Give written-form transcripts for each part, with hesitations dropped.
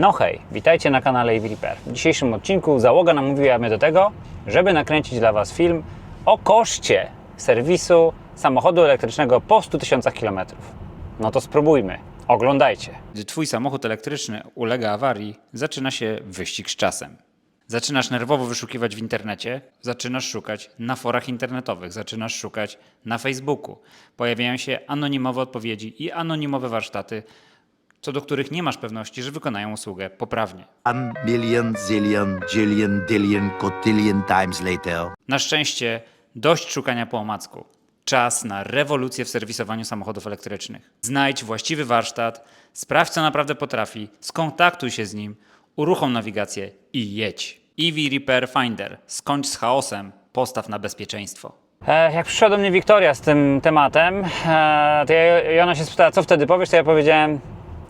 No hej, witajcie na kanale EV Repair. W dzisiejszym odcinku załoga namówiła mnie do tego, żeby nakręcić dla Was film o koszcie serwisu samochodu elektrycznego po 100 000 km. No to spróbujmy. Oglądajcie. Gdy Twój samochód elektryczny ulega awarii, zaczyna się wyścig z czasem. Zaczynasz nerwowo wyszukiwać w internecie, zaczynasz szukać na forach internetowych, zaczynasz szukać na Facebooku. Pojawiają się anonimowe odpowiedzi i anonimowe warsztaty, co do których nie masz pewności, że wykonają usługę poprawnie. 1 million, zillion, jillion, dillion, cotillion times later. Na szczęście dość szukania po omacku. Czas na rewolucję w serwisowaniu samochodów elektrycznych. Znajdź właściwy warsztat, sprawdź co naprawdę potrafi, skontaktuj się z nim, uruchom nawigację i jedź. EV Repair Finder. Skończ z chaosem, postaw na bezpieczeństwo. Jak przyszła do mnie Wiktoria z tym tematem, to ona się spytała, co wtedy powiesz, to ja powiedziałem,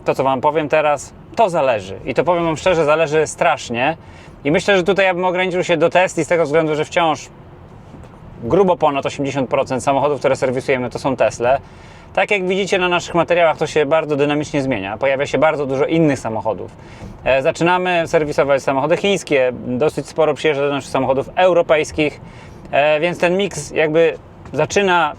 to co Wam powiem teraz, to zależy. I to powiem Wam szczerze, zależy strasznie. I myślę, że tutaj ja bym ograniczył się do Tesli z tego względu, że wciąż grubo ponad 80% samochodów, które serwisujemy, to są Tesle. Tak jak widzicie na naszych materiałach, to się bardzo dynamicznie zmienia. Pojawia się bardzo dużo innych samochodów. Zaczynamy serwisować samochody chińskie, dosyć sporo przyjeżdża do naszych samochodów europejskich, więc ten miks jakby zaczyna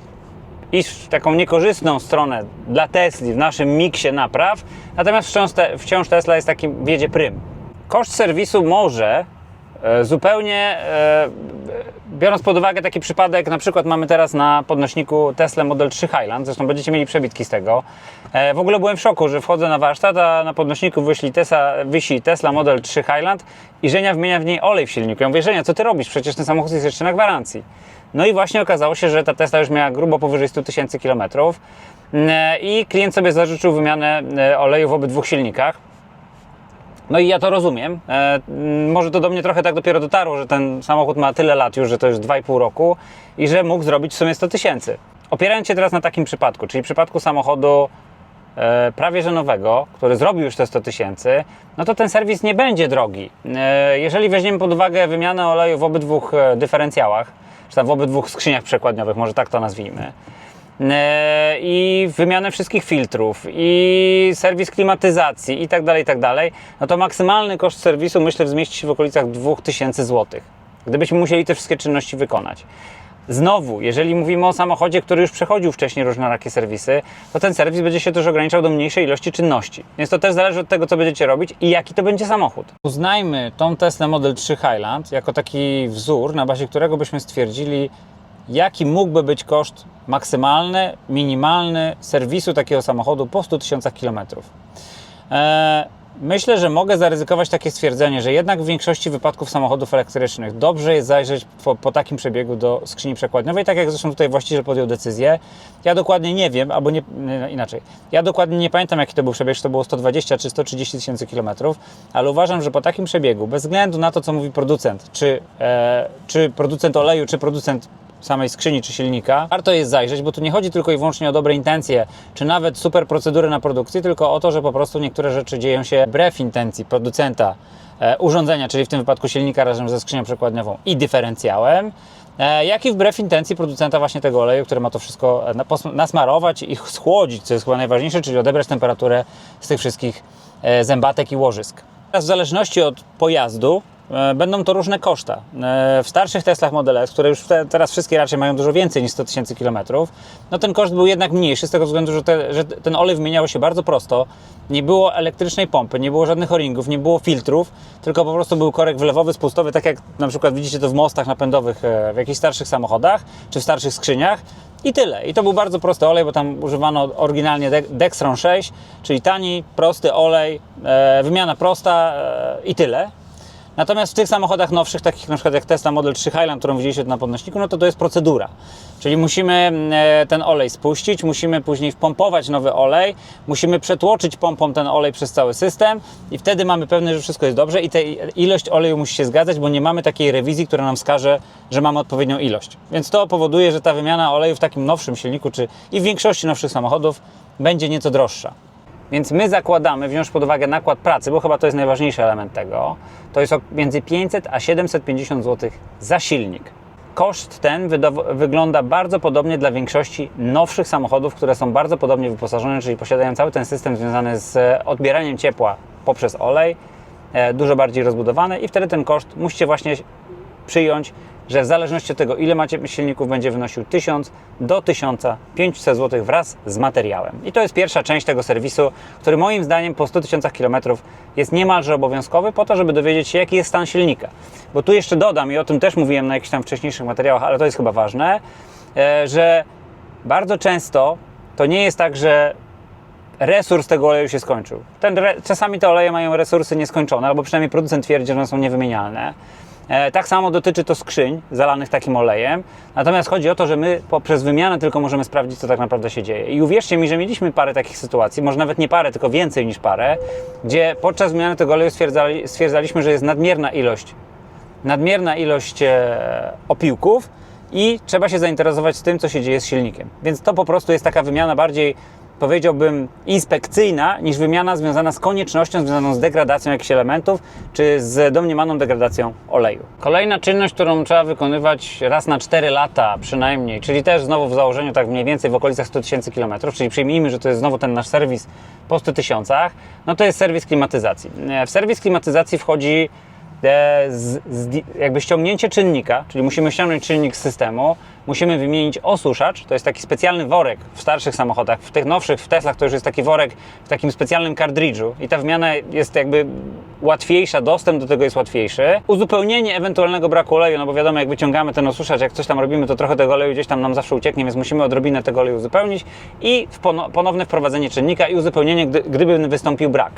iść w taką niekorzystną stronę dla Tesli w naszym miksie napraw, natomiast wciąż Tesla jest takim, wiedzie prym. Koszt serwisu może zupełnie, biorąc pod uwagę taki przypadek, na przykład mamy teraz na podnośniku Tesla Model 3 Highland, zresztą będziecie mieli przebitki z tego. W ogóle byłem w szoku, że wchodzę na warsztat, a na podnośniku wisi Tesla Model 3 Highland i Żenia wymienia w niej olej w silniku. Ja mówię, Żenia, co ty robisz? Przecież ten samochód jest jeszcze na gwarancji. No i właśnie okazało się, że ta Tesla już miała grubo powyżej 100 000 km i klient sobie zażyczył wymianę oleju w obydwu silnikach. No i ja to rozumiem. Może to do mnie trochę tak dopiero dotarło, że ten samochód ma tyle lat już, że to już 2,5 roku i że mógł zrobić w sumie 100 000. Opierając się teraz na takim przypadku, czyli przypadku samochodu prawie że nowego, który zrobił już te 100 000, no to ten serwis nie będzie drogi. Jeżeli weźmiemy pod uwagę wymianę oleju w obydwu dyferencjałach, czy tam w obydwu skrzyniach przekładniowych, może tak to nazwijmy, i wymianę wszystkich filtrów i serwis klimatyzacji i tak dalej, no to maksymalny koszt serwisu, myślę, zmieści się w okolicach 2000 zł, gdybyśmy musieli te wszystkie czynności wykonać. Znowu, jeżeli mówimy o samochodzie, który już przechodził wcześniej różnorakie serwisy, to ten serwis będzie się też ograniczał do mniejszej ilości czynności. Więc to też zależy od tego, co będziecie robić i jaki to będzie samochód. Uznajmy tą Tesla Model 3 Highland jako taki wzór, na bazie którego byśmy stwierdzili, jaki mógłby być koszt maksymalny, minimalny serwisu takiego samochodu po 100 000 km. Myślę, że mogę zaryzykować takie stwierdzenie, że jednak w większości wypadków samochodów elektrycznych dobrze jest zajrzeć po takim przebiegu do skrzyni przekładniowej, tak jak zresztą tutaj właściciel podjął decyzję. Ja dokładnie nie wiem, albo nie, inaczej. Ja dokładnie nie pamiętam, jaki to był przebieg, czy to było 120 czy 130 000 km, ale uważam, że po takim przebiegu, bez względu na to, co mówi producent, czy producent oleju, czy producent samej skrzyni czy silnika, warto jest zajrzeć, bo tu nie chodzi tylko i wyłącznie o dobre intencje, czy nawet super procedury na produkcji, tylko o to, że po prostu niektóre rzeczy dzieją się wbrew intencji producenta urządzenia, czyli w tym wypadku silnika razem ze skrzynią przekładniową i dyferencjałem, jak i wbrew intencji producenta właśnie tego oleju, który ma to wszystko nasmarować i schłodzić, co jest chyba najważniejsze, czyli odebrać temperaturę z tych wszystkich zębatek i łożysk. Teraz w zależności od pojazdu będą to różne koszta. W starszych Teslach Model S, które już teraz wszystkie raczej mają dużo więcej niż 100 000 km, no ten koszt był jednak mniejszy z tego względu, że ten olej wymieniało się bardzo prosto. Nie było elektrycznej pompy, nie było żadnych o-ringów, nie było filtrów, tylko po prostu był korek wlewowy, spustowy, tak jak na przykład widzicie to w mostach napędowych w jakichś starszych samochodach, czy w starszych skrzyniach. I tyle. I to był bardzo prosty olej, bo tam używano oryginalnie Dextron 6, czyli tani, prosty olej, wymiana prosta i tyle. Natomiast w tych samochodach nowszych, takich na przykład jak Tesla Model 3 Highland, którą widzieliście na podnośniku, no to jest procedura. Czyli musimy ten olej spuścić, musimy później wpompować nowy olej, musimy przetłoczyć pompą ten olej przez cały system i wtedy mamy pewność, że wszystko jest dobrze i ta ilość oleju musi się zgadzać, bo nie mamy takiej rewizji, która nam wskaże, że mamy odpowiednią ilość. Więc to powoduje, że ta wymiana oleju w takim nowszym silniku, czy i w większości nowszych samochodów będzie nieco droższa. Więc my zakładamy, wziąć pod uwagę nakład pracy, bo chyba to jest najważniejszy element tego, to jest między 500 a 750 zł za silnik. Koszt ten wygląda bardzo podobnie dla większości nowszych samochodów, które są bardzo podobnie wyposażone, czyli posiadają cały ten system związany z odbieraniem ciepła poprzez olej, dużo bardziej rozbudowane i wtedy ten koszt musicie właśnie przyjąć, że w zależności od tego, ile macie silników, będzie wynosił 1000 do 1500 zł wraz z materiałem. I to jest pierwsza część tego serwisu, który moim zdaniem po 100 000 km jest niemalże obowiązkowy po to, żeby dowiedzieć się, jaki jest stan silnika. Bo tu jeszcze dodam, i o tym też mówiłem na jakichś tam wcześniejszych materiałach, ale to jest chyba ważne, że bardzo często to nie jest tak, że resurs tego oleju się skończył. Czasami te oleje mają resursy nieskończone, albo przynajmniej producent twierdzi, że one są niewymienialne. Tak samo dotyczy to skrzyń zalanych takim olejem. Natomiast chodzi o to, że my poprzez wymianę tylko możemy sprawdzić, co tak naprawdę się dzieje. I uwierzcie mi, że mieliśmy parę takich sytuacji, może nawet nie parę, tylko więcej niż parę, gdzie podczas wymiany tego oleju stwierdzaliśmy, że jest nadmierna ilość opiłków i trzeba się zainteresować tym, co się dzieje z silnikiem. Więc to po prostu jest taka wymiana bardziej, powiedziałbym, inspekcyjna, niż wymiana związana z koniecznością, związaną z degradacją jakichś elementów, czy z domniemaną degradacją oleju. Kolejna czynność, którą trzeba wykonywać raz na 4 lata przynajmniej, czyli też znowu w założeniu tak mniej więcej w okolicach 100 000 km, czyli przyjmijmy, że to jest znowu ten nasz serwis po 100 000, no to jest serwis klimatyzacji. W serwis klimatyzacji wchodzi jakby ściągnięcie czynnika, czyli musimy ściągnąć czynnik z systemu, musimy wymienić osuszacz, to jest taki specjalny worek w starszych samochodach, w tych nowszych, w Teslach to już jest taki worek w takim specjalnym kartridżu i ta wymiana jest jakby łatwiejsza, dostęp do tego jest łatwiejszy. Uzupełnienie ewentualnego braku oleju, no bo wiadomo, jak wyciągamy ten osuszacz, jak coś tam robimy, to trochę tego oleju gdzieś tam nam zawsze ucieknie, więc musimy odrobinę tego oleju uzupełnić i ponowne wprowadzenie czynnika i uzupełnienie, gdyby wystąpił brak.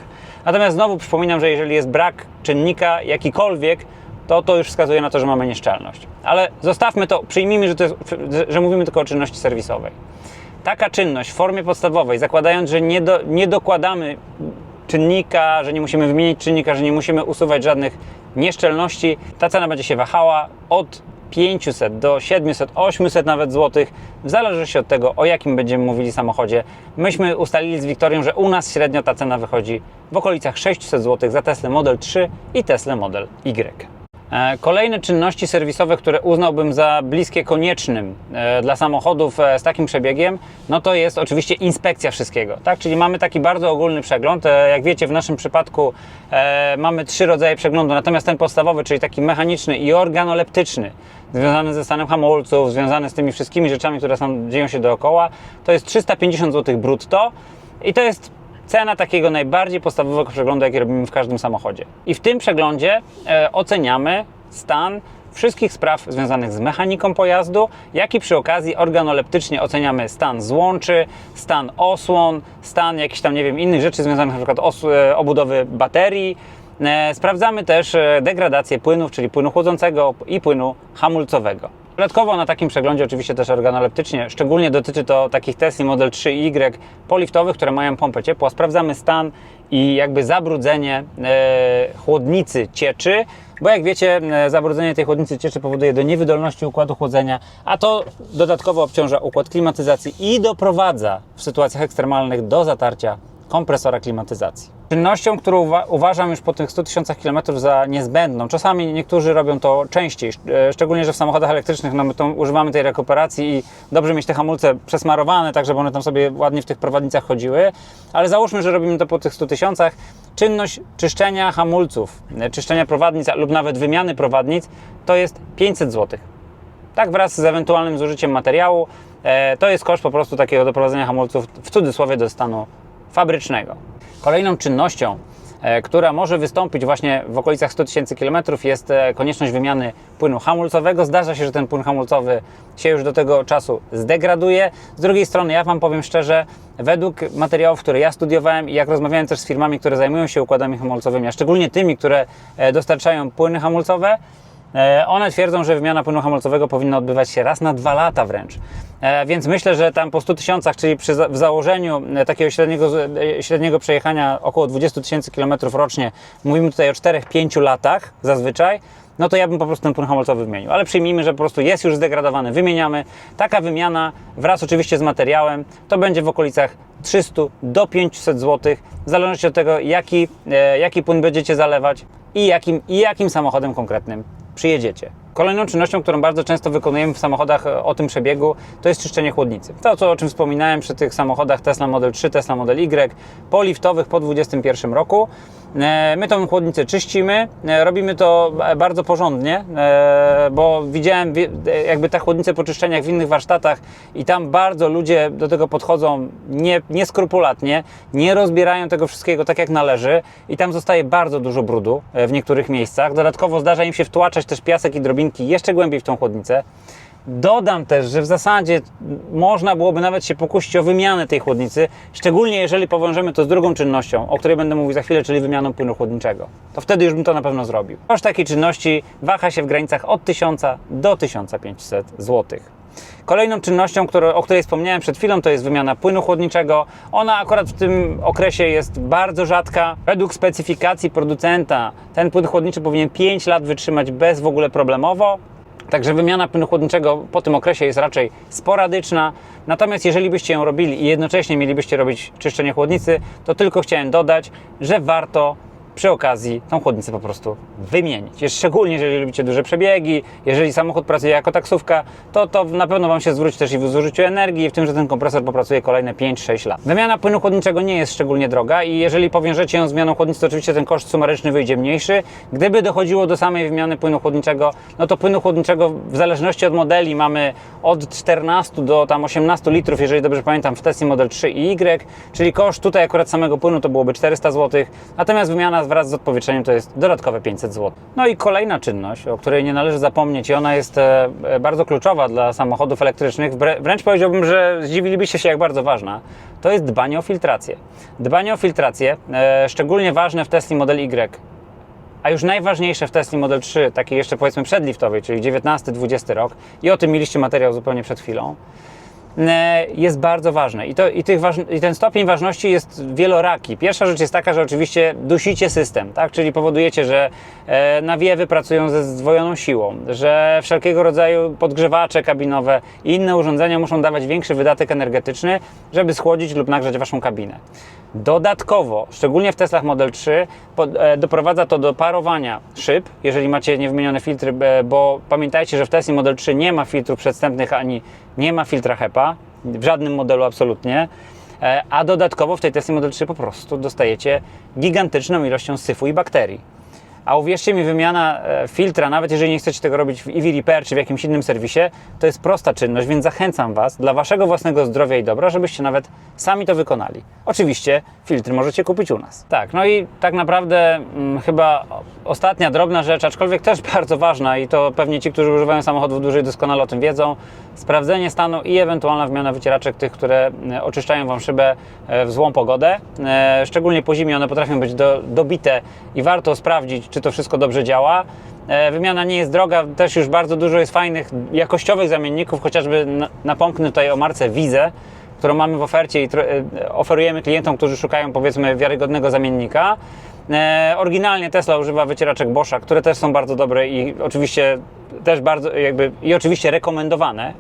Natomiast znowu przypominam, że jeżeli jest brak czynnika jakikolwiek, to już wskazuje na to, że mamy nieszczelność. Ale zostawmy to, przyjmijmy, że mówimy tylko o czynności serwisowej. Taka czynność w formie podstawowej, zakładając, że nie dokładamy czynnika, że nie musimy wymienić czynnika, że nie musimy usuwać żadnych nieszczelności, ta cena będzie się wahała od 500 do 700, 800 nawet złotych, w zależności od tego, o jakim będziemy mówili samochodzie. Myśmy ustalili z Wiktorią, że u nas średnio ta cena wychodzi w okolicach 600 zł za Tesla Model 3 i Tesla Model Y. Kolejne czynności serwisowe, które uznałbym za bliskie koniecznym dla samochodów z takim przebiegiem, no to jest oczywiście inspekcja wszystkiego, tak? Czyli mamy taki bardzo ogólny przegląd. Jak wiecie, w naszym przypadku mamy 3 rodzaje przeglądu, natomiast ten podstawowy, czyli taki mechaniczny i organoleptyczny, związany ze stanem hamulców, związany z tymi wszystkimi rzeczami, które dzieją się dookoła, to jest 350 zł brutto i to jest cena takiego najbardziej podstawowego przeglądu, jaki robimy w każdym samochodzie. I w tym przeglądzie oceniamy stan wszystkich spraw związanych z mechaniką pojazdu, jak i przy okazji organoleptycznie oceniamy stan złączy, stan osłon, stan jakichś tam, nie wiem, innych rzeczy związanych na przykład obudowy baterii. Sprawdzamy też degradację płynów, czyli płynu chłodzącego i płynu hamulcowego. Dodatkowo na takim przeglądzie oczywiście też organoleptycznie, szczególnie dotyczy to takich Tesla Model 3 i Y poliftowych, które mają pompę ciepła. Sprawdzamy stan i jakby zabrudzenie chłodnicy cieczy, bo jak wiecie, zabrudzenie tej chłodnicy cieczy powoduje do niewydolności układu chłodzenia, a to dodatkowo obciąża układ klimatyzacji i doprowadza w sytuacjach ekstremalnych do zatarcia kompresora klimatyzacji. Czynnością, którą uważam już po tych 100 000 km za niezbędną, czasami niektórzy robią to częściej, szczególnie, że w samochodach elektrycznych no my używamy tej rekuperacji i dobrze mieć te hamulce przesmarowane, tak żeby one tam sobie ładnie w tych prowadnicach chodziły, ale załóżmy, że robimy to po tych 100 000, czynność czyszczenia hamulców, czyszczenia prowadnic lub nawet wymiany prowadnic to jest 500 zł. Tak wraz z ewentualnym zużyciem materiału, to jest koszt po prostu takiego doprowadzenia hamulców w cudzysłowie do stanu fabrycznego. Kolejną czynnością, która może wystąpić właśnie w okolicach 100 000 km jest konieczność wymiany płynu hamulcowego. Zdarza się, że ten płyn hamulcowy się już do tego czasu zdegraduje. Z drugiej strony ja Wam powiem szczerze, według materiałów, które ja studiowałem i jak rozmawiałem też z firmami, które zajmują się układami hamulcowymi, a szczególnie tymi, które dostarczają płyny hamulcowe, one twierdzą, że wymiana płynu hamulcowego powinna odbywać się raz na 2 lata wręcz. Więc myślę, że tam po 100 000, czyli w założeniu takiego średniego przejechania około 20 000 km rocznie, mówimy tutaj o 4-5 latach zazwyczaj, no to ja bym po prostu ten płyn hamulcowy wymienił. Ale przyjmijmy, że po prostu jest już zdegradowany, wymieniamy. Taka wymiana wraz oczywiście z materiałem to będzie w okolicach 300 do 500 zł, w zależności od tego, jaki płyn będziecie zalewać i jakim samochodem konkretnym przyjedziecie. Kolejną czynnością, którą bardzo często wykonujemy w samochodach o tym przebiegu, to jest czyszczenie chłodnicy. To, o czym wspominałem przy tych samochodach Tesla Model 3, Tesla Model Y, poliftowych po 2021 roku. My tą chłodnicę czyścimy, robimy to bardzo porządnie, bo widziałem jakby te chłodnice po czyszczeniach w innych warsztatach i tam bardzo ludzie do tego podchodzą nieskrupulatnie, nie rozbierają tego wszystkiego tak jak należy i tam zostaje bardzo dużo brudu w niektórych miejscach. Dodatkowo zdarza im się wtłaczać też piasek i drobinki jeszcze głębiej w tą chłodnicę. Dodam też, że w zasadzie można byłoby nawet się pokusić o wymianę tej chłodnicy, szczególnie jeżeli powiążemy to z drugą czynnością, o której będę mówił za chwilę, czyli wymianą płynu chłodniczego. To wtedy już bym to na pewno zrobił. Koszt takiej czynności waha się w granicach od 1000 do 1500 zł. Kolejną czynnością, o której wspomniałem przed chwilą, to jest wymiana płynu chłodniczego. Ona akurat w tym okresie jest bardzo rzadka. Według specyfikacji producenta ten płyn chłodniczy powinien 5 lat wytrzymać bez w ogóle problemowo. Także wymiana płynu chłodniczego po tym okresie jest raczej sporadyczna. Natomiast jeżeli byście ją robili i jednocześnie mielibyście robić czyszczenie chłodnicy, to tylko chciałem dodać, że warto przy okazji tą chłodnicę po prostu wymienić. Szczególnie jeżeli lubicie duże przebiegi, jeżeli samochód pracuje jako taksówka, to na pewno Wam się zwróci też i w zużyciu energii, w tym, że ten kompresor popracuje kolejne 5-6 lat. Wymiana płynu chłodniczego nie jest szczególnie droga i jeżeli powiążecie ją z zmianą chłodnicy, to oczywiście ten koszt sumaryczny wyjdzie mniejszy. Gdyby dochodziło do samej wymiany płynu chłodniczego, no to płynu chłodniczego w zależności od modeli mamy od 14 do tam 18 litrów, jeżeli dobrze pamiętam, w Tesli Model 3 i Y, czyli koszt tutaj akurat samego płynu to byłoby 400 zł, natomiast wymiana wraz z odpowietrzeniem to jest dodatkowe 500 zł. No i kolejna czynność, o której nie należy zapomnieć i ona jest bardzo kluczowa dla samochodów elektrycznych, wręcz powiedziałbym, że zdziwilibyście się jak bardzo ważna, to jest dbanie o filtrację. Dbanie o filtrację, szczególnie ważne w Tesli Model Y, a już najważniejsze w Tesli Model 3, takiej jeszcze powiedzmy przedliftowej, czyli 19-20 rok i o tym mieliście materiał zupełnie przed chwilą, jest bardzo ważne i ten stopień ważności jest wieloraki. Pierwsza rzecz jest taka, że oczywiście dusicie system, tak? Czyli powodujecie, że nawiewy pracują ze zdwojoną siłą, że wszelkiego rodzaju podgrzewacze kabinowe i inne urządzenia muszą dawać większy wydatek energetyczny, żeby schłodzić lub nagrzać Waszą kabinę. Dodatkowo, szczególnie w Teslach Model 3, doprowadza to do parowania szyb, jeżeli macie niewymienione filtry, bo pamiętajcie, że w Tesli Model 3 nie ma filtrów przedstępnych ani nie ma filtra HEPA, w żadnym modelu absolutnie, a dodatkowo w tej Tesli Model 3 po prostu dostajecie gigantyczną ilością syfu i bakterii. A uwierzcie mi, wymiana filtra, nawet jeżeli nie chcecie tego robić w EV Repair czy w jakimś innym serwisie, to jest prosta czynność, więc zachęcam Was dla Waszego własnego zdrowia i dobra, żebyście nawet sami to wykonali. Oczywiście filtry możecie kupić u nas. Tak, no i tak naprawdę chyba ostatnia drobna rzecz, aczkolwiek też bardzo ważna i to pewnie ci, którzy używają samochodów dłużej doskonale o tym wiedzą, sprawdzenie stanu i ewentualna wymiana wycieraczek tych, które oczyszczają Wam szybę w złą pogodę. Szczególnie po zimie one potrafią być dobite i warto sprawdzić, czy to wszystko dobrze działa. Wymiana nie jest droga, też już bardzo dużo jest fajnych, jakościowych zamienników, chociażby napomknę tutaj o marce Wize, którą mamy w ofercie i oferujemy klientom, którzy szukają powiedzmy wiarygodnego zamiennika. Oryginalnie Tesla używa wycieraczek Boscha, które też są bardzo dobre i oczywiście też oczywiście rekomendowane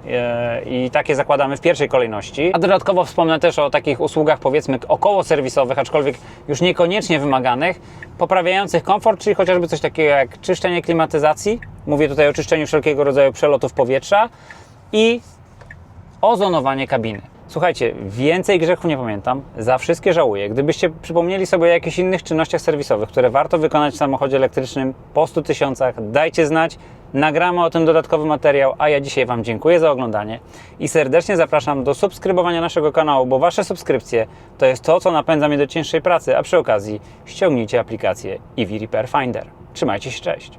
i takie zakładamy w pierwszej kolejności. A dodatkowo wspomnę też o takich usługach powiedzmy okołoserwisowych, aczkolwiek już niekoniecznie wymaganych, poprawiających komfort, czyli chociażby coś takiego jak czyszczenie klimatyzacji, mówię tutaj o czyszczeniu wszelkiego rodzaju przelotów powietrza i ozonowanie kabiny. Słuchajcie, więcej grzechów nie pamiętam, za wszystkie żałuję. Gdybyście przypomnieli sobie o jakichś innych czynnościach serwisowych, które warto wykonać w samochodzie elektrycznym po 100 000, dajcie znać, nagramy o tym dodatkowy materiał, a ja dzisiaj Wam dziękuję za oglądanie i serdecznie zapraszam do subskrybowania naszego kanału, bo Wasze subskrypcje to jest to, co napędza mnie do cięższej pracy, a przy okazji ściągnijcie aplikację EV Repair Finder. Trzymajcie się, cześć!